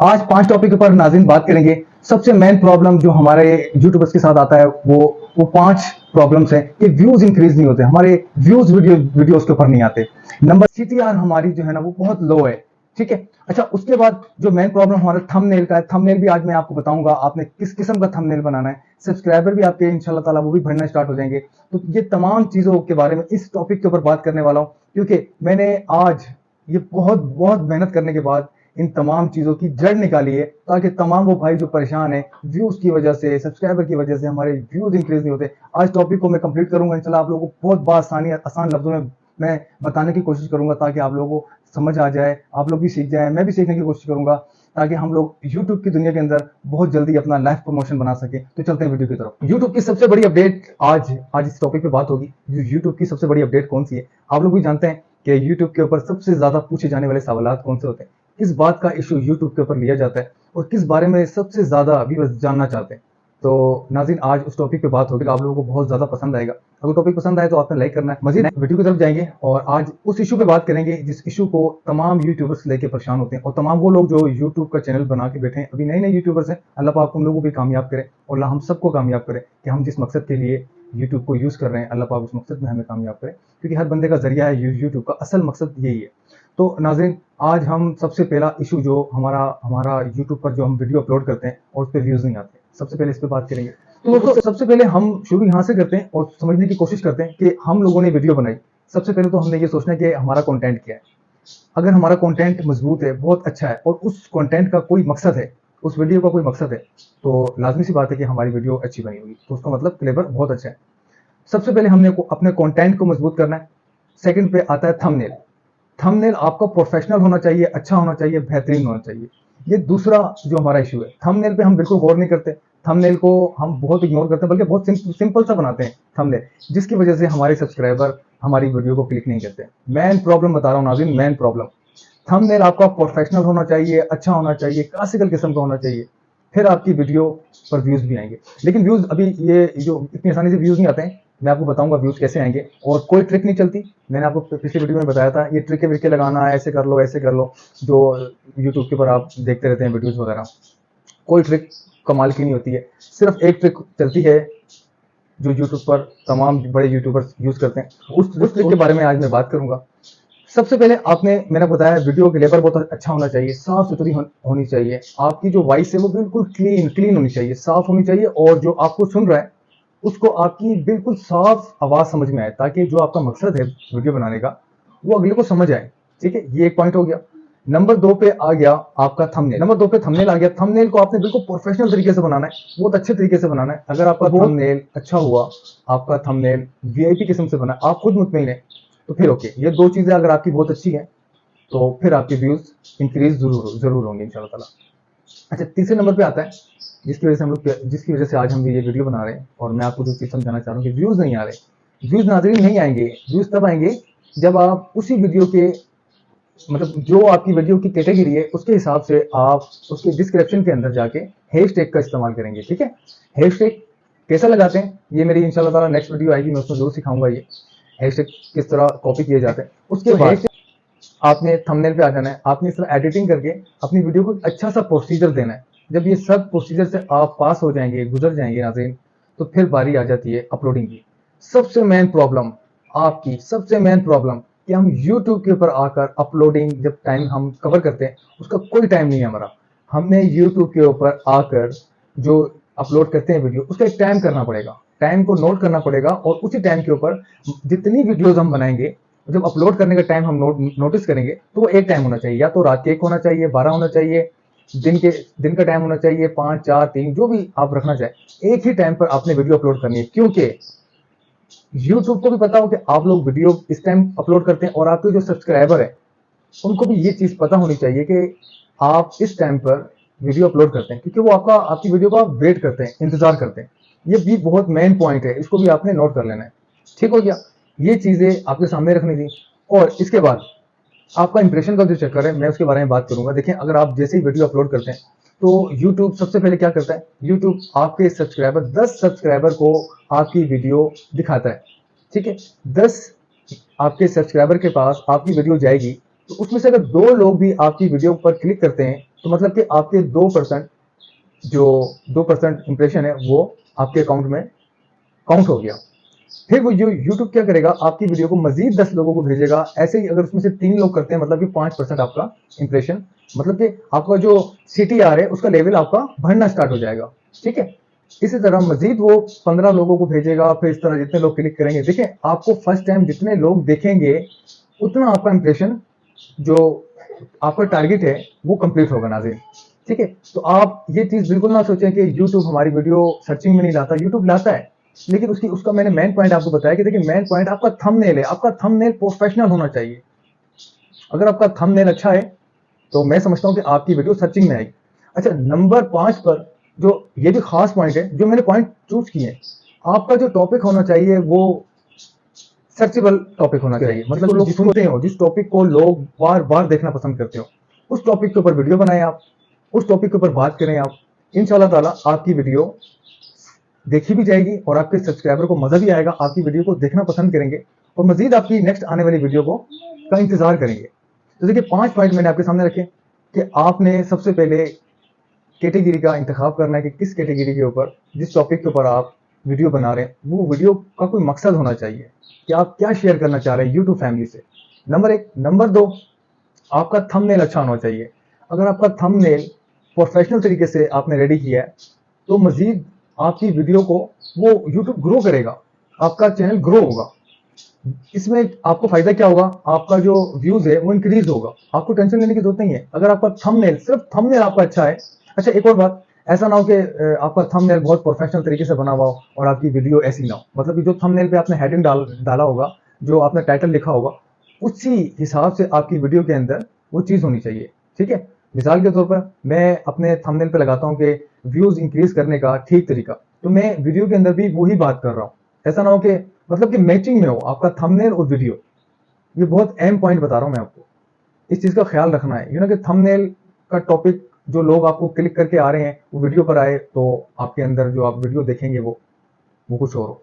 आज 5 टॉपिक पर नाज़रीन बात करेंगे। सबसे मेन प्रॉब्लम जो हमारे यूट्यूबर्स के साथ आता है वो 5 प्रॉब्लम्स हैं कि व्यूज इंक्रीज नहीं होते, हमारे व्यूज वीडियोस के ऊपर नहीं आते। नंबर CTR हमारी जो है ना वो बहुत लो है, ठीक है। अच्छा, उसके बाद जो मेन प्रॉब्लम हमारा थंबनेल का है, थंबनेल भी आज मैं आपको बताऊंगा आपने किस किस्म का थंबनेल बनाना है। सब्सक्राइबर भी आपके इंशाल्लाह ताला वो भी बढ़ना स्टार्ट हो जाएंगे। तो ये तमाम चीजों के बारे में इस टॉपिक के ऊपर बात करने वाला हूं, क्योंकि मैंने आज ये बहुत मेहनत करने के बाद इन तमाम चीजों की जड़ निकाली है, ताकि तमाम वो भाई जो परेशान है व्यूज की वजह से, सब्सक्राइबर की वजह से हमारे व्यूज इंक्रीज नहीं होते। आज टॉपिक को मैं कंप्लीट करूंगा इंशाल्लाह। आप लोगों को बहुत बासानी आसान लफ्जों में मैं बताने की कोशिश करूंगा, ताकि आप लोगों को समझ आ जाए, आप लोग भी सीख जाए, मैं भी सीखने की कोशिश करूंगा, ताकि हम लोग YouTube की दुनिया के अंदर बहुत जल्दी अपना लाइव प्रमोशन बना सके। तो चलते हैं वीडियो की तरफ। YouTube की सबसे बड़ी अपडेट आज इस टॉपिक पे बात होगी। YouTube की सबसे बड़ी अपडेट कौन सी है? आप लोग भी जानते हैं कि YouTube के ऊपर सबसे ज्यादा पूछे जाने वाले सवालात कौन से होते हैं, किस बात का इशू YouTube के ऊपर लिया जाता है और किस बारे में सबसे ज्यादा व्यूअर्स जानना चाहते हैं। तो नाज़रीन, आज उस टॉपिक पे बात होगी, आप लोगों को बहुत ज्यादा पसंद आएगा। अगर टॉपिक पसंद आए तो आपने लाइक करना है। मजीद वीडियो की तरफ जाएंगे और आज उस इशू पे बात करेंगे जिस इशू को तमाम यूट्यूबर्स लेके परेशान होते हैं, और तमाम वो लोग जो यूट्यूब का चैनल बना के बैठे हैं, अभी नए यूट्यूबर्स हैं। अल्लाह पाक उन लोगों को भी कामयाब करे और अल्लाह हम सबको कामयाब करे कि हम जिस मकसद के लिए यूट्यूब को यूज कर रहे हैं, अल्लाह पाक उस मकसद में हमें कामयाब करे, क्योंकि हर बंदे का जरिया है यूट्यूब का, असल मकसद यही है। तो नाज़रीन, आज हम सबसे पहला इशू जो हमारा यूट्यूब पर जो हम वीडियो अपलोड करते हैं और उस पर व्यूज नहीं आते, सबसे पहले इस पर बात करेंगे। तो दोस्तों, सबसे पहले हम शुरू यहाँ से करते हैं और समझने की कोशिश करते हैं कि हम लोगों ने वीडियो बनाई। सबसे पहले तो हमने ये सोचना है कि हमारा कंटेंट क्या है। अगर हमारा कंटेंट मजबूत है, बहुत अच्छा है, और उस कंटेंट का कोई मकसद है, उस वीडियो का कोई मकसद है, तो लाजमी सी बात है कि हमारी वीडियो अच्छी बनी होगी, तो उसका मतलब क्लेवर बहुत अच्छा है। सबसे पहले हमने अपने कंटेंट को मजबूत करना है। सेकंड पे आता है थंबनेल। थंबनेल आपका प्रोफेशनल होना चाहिए, अच्छा होना चाहिए, बेहतरीन होना चाहिए। ये दूसरा जो हमारा इशू है। थंबनेल पे हम बिल्कुल गौर नहीं करते, थंबनेल को हम बहुत इग्नोर करते हैं, बल्कि बहुत सिंपल सा बनाते हैं थंबनेल, जिसकी वजह से हमारे सब्सक्राइबर हमारी वीडियो को क्लिक नहीं करते। मेन प्रॉब्लम बता रहा हूँ नाज़रीन, मेन प्रॉब्लम। थंबनेल आपका प्रोफेशनल होना चाहिए, अच्छा होना चाहिए, क्लासिकल किस्म का होना चाहिए, फिर आपकी वीडियो पर व्यूज भी आएंगे। लेकिन व्यूज अभी ये जो इतनी आसानी से व्यूज नहीं आते हैं, मैं आपको बताऊंगा व्यूज कैसे आएंगे, और कोई ट्रिक नहीं चलती। मैंने आपको पिछले वीडियो में बताया था, ये ट्रिक विके लगाना, ऐसे कर लो ऐसे कर लो, जो यूट्यूब के ऊपर आप देखते रहते हैं वीडियोज वगैरह, कोई ट्रिक कमाल की नहीं होती है। सिर्फ एक ट्रिक चलती है जो यूट्यूब पर तमाम बड़े यूट्यूबर्स यूज करते हैं, उस ट्रिक के बारे में आज मैं बात करूंगा। सबसे पहले मैंने बताया वीडियो की लेबर बहुत अच्छा होना चाहिए, साफ सुथरी होनी चाहिए, आपकी जो वॉइस है वो बिल्कुल क्लीन होनी चाहिए, साफ होनी चाहिए, और जो आपको सुन रहा है उसको आपकी बिल्कुल साफ आवाज समझ में आए, ताकि जो आपका मकसद है वीडियो बनाने का वो अगले को समझ आए। ठीक है, ये एक पॉइंट हो गया। नंबर 2 पे आ गया आपका थंबनेल। नंबर 2 पे थंबनेल आ गया। थंबनेल को आपने बिल्कुल प्रोफेशनल तरीके से बनाना है, बहुत अच्छे तरीके से बनाना है। अगर आपका थंबनेल अच्छा हुआ, आपका थंबनेल VIP किस्म से बना, आप खुद मुतमईन है, तो फिर ओके। ये 2 चीजें अगर आपकी बहुत अच्छी हैं तो फिर आपके व्यूज इंक्रीज जरूर होंगे इंशाल्लाह ताला। अच्छा, तीसरे नंबर पे आता है जिसकी वजह से आज हम ये वीडियो बना रहे हैं, और मैं आपको जो चीज समझाना चाह रहा हूँ कि व्यूज नहीं आ रहे। व्यूज नाज़रीन नहीं आएंगे, व्यूज तब आएंगे जब आप उसी वीडियो के, मतलब जो आपकी वीडियो की कैटेगरी है उसके हिसाब से आप उसके डिस्क्रिप्शन के अंदर जाके हैशटैग का इस्तेमाल करेंगे। ठीक है, हैशटैग कैसा लगाते हैं ये मेरी इंशाल्लाह ताला नेक्स्ट वीडियो आएगी, मैं उसमें जरूर सिखाऊंगा ये हैशटैग किस तरह कॉपी किए जाते हैं। उसके बाद आपने थंबनेल पे आ जाना है, आपने इस तरह एडिटिंग करके अपनी वीडियो को अच्छा सा प्रोसीजर देना है। जब ये सब प्रोसीजर से आप पास हो जाएंगे, गुजर जाएंगे नाज़रीन, तो फिर बारी आ जाती है अपलोडिंग की। सबसे मेन प्रॉब्लम कि हम YouTube के ऊपर आकर अपलोडिंग जब टाइम हम कवर करते हैं, उसका कोई टाइम नहीं है हमारा। हमने YouTube के ऊपर आकर जो अपलोड करते हैं वीडियो, उसका एक टाइम करना पड़ेगा, टाइम को नोट करना पड़ेगा, और उसी टाइम के ऊपर जितनी वीडियोज हम बनाएंगे, जब अपलोड करने का टाइम हम नोटिस करेंगे, तो वो एक टाइम होना चाहिए, या तो रात के 1 होना चाहिए, 12 होना चाहिए, दिन का टाइम होना चाहिए, 5, 4, 3, जो भी आप रखना चाहे, एक ही टाइम पर आपने वीडियो अपलोड करनी है। क्योंकि यूट्यूब को भी पता हो कि आप लोग वीडियो इस टाइम अपलोड करते हैं, और आपके जो सब्सक्राइबर है उनको भी ये चीज पता होनी चाहिए कि आप इस टाइम पर वीडियो अपलोड करते हैं, क्योंकि वो आपकी वीडियो का वेट करते हैं, इंतजार करते हैं। ये भी बहुत मेन पॉइंट है, इसको भी आपने नोट कर लेना है। ठीक हो गया, ये चीजें आपके सामने रखनी थी। और इसके बाद आपका इंप्रेशन का जो चक्कर है, मैं उसके बारे में बात करूंगा। देखिए, अगर आप जैसे ही वीडियो अपलोड करते हैं तो YouTube सबसे पहले क्या करता है, YouTube आपके 10 सब्सक्राइबर को आपकी वीडियो दिखाता है। ठीक है, 10 आपके सब्सक्राइबर के पास आपकी वीडियो जाएगी, तो उसमें से अगर 2 लोग भी आपकी वीडियो पर क्लिक करते हैं تو مطلب کہ آپ کے 2% جو 2% امپریشن ہے وہ آپ کے اکاؤنٹ میں کاؤنٹ ہو گیا. پھر وہ یوٹیوب کیا کرے گا, آپ کی ویڈیو کو مزید 10 لوگوں کو بھیجے گا. ایسے ہی اگر اس میں سے 3 لوگ کرتے ہیں مطلب کہ 5% آپ کا امپریشن, مطلب کہ آپ کا جو CTR ہے اس کا لیول آپ کا بڑھنا اسٹارٹ ہو جائے گا. ٹھیک ہے, اسی طرح مزید وہ 15 لوگوں کو بھیجے گا. پھر اس طرح جتنے لوگ کلک کریں گے, دیکھیں آپ کو فرسٹ ٹائم جتنے لوگ دیکھیں گے اتنا آپ کا امپریشن جو آپ کا ٹارگیٹ ہے وہ کمپلیٹ ہوگا ناظرین. ٹھیک ہے, تو آپ یہ چیز بالکل نہ سوچیں کہ یوٹیوب ہماری ویڈیو سرچنگ میں نہیں لاتا. یوٹیوب لاتا ہے, لیکن اس کا میں نے مین پوائنٹ آپ کو بتایا کہ دیکھیں مین پوائنٹ آپ کا تھم نیل ہے. آپ کا تھم نیل پروفیشنل ہونا چاہیے. اگر آپ کا تھم نیل اچھا ہے تو میں سمجھتا ہوں کہ آپ کی ویڈیو سرچنگ میں آئے گی. اچھا, نمبر 5 پر جو یہ بھی خاص پوائنٹ ہے جو میں نے پوائنٹ چوز کیے ہیں, آپ کا جو ٹاپک ہونا چاہیے وہ سرچیبل ٹاپک ہونا چاہیے. مطلب لوگ سنتے ہو, جس ٹاپک کو لوگ بار بار دیکھنا پسند کرتے ہو, اس ٹاپک کے اوپر ویڈیو بنائیں, آپ اس ٹاپک کے اوپر بات کریں. آپ انشاءاللہ تعالیٰ آپ کی ویڈیو دیکھی بھی جائے گی اور آپ کے سبسکرائبر کو مزہ بھی آئے گا, آپ کی ویڈیو کو دیکھنا پسند کریں گے اور مزید آپ کی نیکسٹ آنے والی ویڈیو کا انتظار کریں گے. تو دیکھیے 5 پوائنٹ میں نے آپ کے سامنے رکھے کہ آپ نے سب سے پہلے کیٹیگری کا انتخاب کرنا ہے کہ کس کیٹیگری کے اوپر, جس ٹاپک کے اوپر آپ ویڈیو بنا رہے ہیں وہ ویڈیو کا کوئی مقصد ہونا چاہیے کہ آپ کیا شیئر کرنا چاہ رہے ہیں یوٹیوب فیملی سے. نمبر 1. نمبر 2, آپ کا تھم نیل اچھا ہونا چاہیے. اگر آپ کا تھم نیل پروفیشنل طریقے سے آپ نے ریڈی کیا ہے تو مزید آپ کی ویڈیو کو وہ یوٹیوب گرو کرے گا, آپ کا چینل گرو ہوگا. اس میں آپ کو فائدہ کیا ہوگا, آپ کا جو ویوز ہے وہ انکریز ہوگا. آپ کو ٹینشن لینے کی ضرورت نہیں ہے اگر آپ کا تھم نیل, صرف تھم نیل آپ کا اچھا ہے. اچھا, ایک اور بات, ایسا نہ ہو کہ آپ کا تھم نیل بہت پروفیشنل طریقے سے بنا ہوا ہو اور آپ کی ویڈیو ایسی نہ ہو. مطلب کہ جو تھم نیل پہ آپ نے ہیڈنگ ڈالا ہوگا, جو آپ نے ٹائٹل لکھا ہوگا, اسی حساب سے آپ کی ویڈیو کے اندر وہ چیز ہونی چاہیے. ٹھیک ہے, مثال کے طور پر میں اپنے تھم نیل پہ لگاتا ہوں کہ ویوز انکریز کرنے کا ٹھیک طریقہ, تو میں ویڈیو کے اندر بھی وہی بات کر رہا ہوں. ایسا نہ ہو کہ مطلب کہ میچنگ میں ہو آپ کا تھم نیل اور ویڈیو. یہ بہت اہم پوائنٹ بتا رہا ہوں میں آپ کو, اس چیز کا خیال رکھنا ہے. کہ تھم نیل کا ٹاپک جو لوگ آپ کو کلک کر کے آ رہے ہیں وہ ویڈیو پر آئے تو آپ کے اندر جو آپ ویڈیو دیکھیں گے وہ کچھ اور ہو.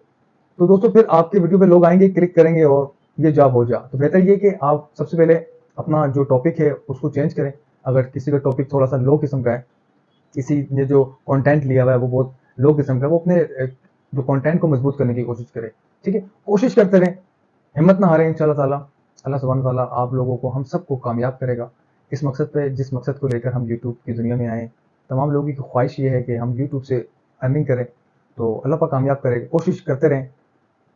تو دوستوں پھر آپ کے ویڈیو پہ لوگ آئیں گے, کلک کریں گے اور یہ جاب ہو جا. تو بہتر یہ کہ آپ سب سے پہلے اپنا جو ٹاپک ہے اس کو چینج کریں. اگر کسی کا ٹاپک تھوڑا سا لو قسم کا ہے, کسی نے جو کانٹینٹ لیا ہوا ہے وہ بہت لو قسم کا ہے, وہ اپنے جو کانٹینٹ کو مضبوط کرنے کی کوشش کرے. ٹھیک ہے, کوشش کرتے رہیں, ہمت نہ ہاریں. انشاءاللہ تعالیٰ اللہ سبحانہ تعالیٰ آپ لوگوں کو, ہم سب کو کامیاب کرے گا اس مقصد پہ جس مقصد کو لے کر ہم یوٹیوب کی دنیا میں آئے. تمام لوگوں کی خواہش یہ ہے کہ ہم یوٹیوب سے ارننگ کریں, تو اللہ پاک کامیاب کرے گا. کوشش کرتے رہیں,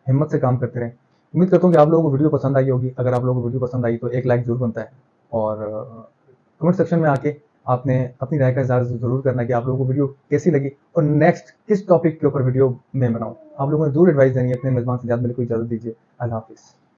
ہمت سے کام کرتے رہیں. امید کرتا ہوں کہ آپ لوگوں کو ویڈیو پسند آئی ہوگی. اگر آپ لوگوں کو ویڈیو پسند آئی تو ایک لائک ضرور بنتا ہے, اور کمنٹ سیکشن میں آ کے آپ نے اپنی رائے کا اظہار ضرور کرنا ہے کہ آپ لوگوں کو ویڈیو کیسی لگی اور نیکسٹ کس ٹاپک کے اوپر ویڈیو میں بناؤں. آپ لوگوں نے ضرور ایڈوائز دینی ہے. اپنے میزبان سے زیادہ میرے کو اجازت دیجیے. اللہ حافظ.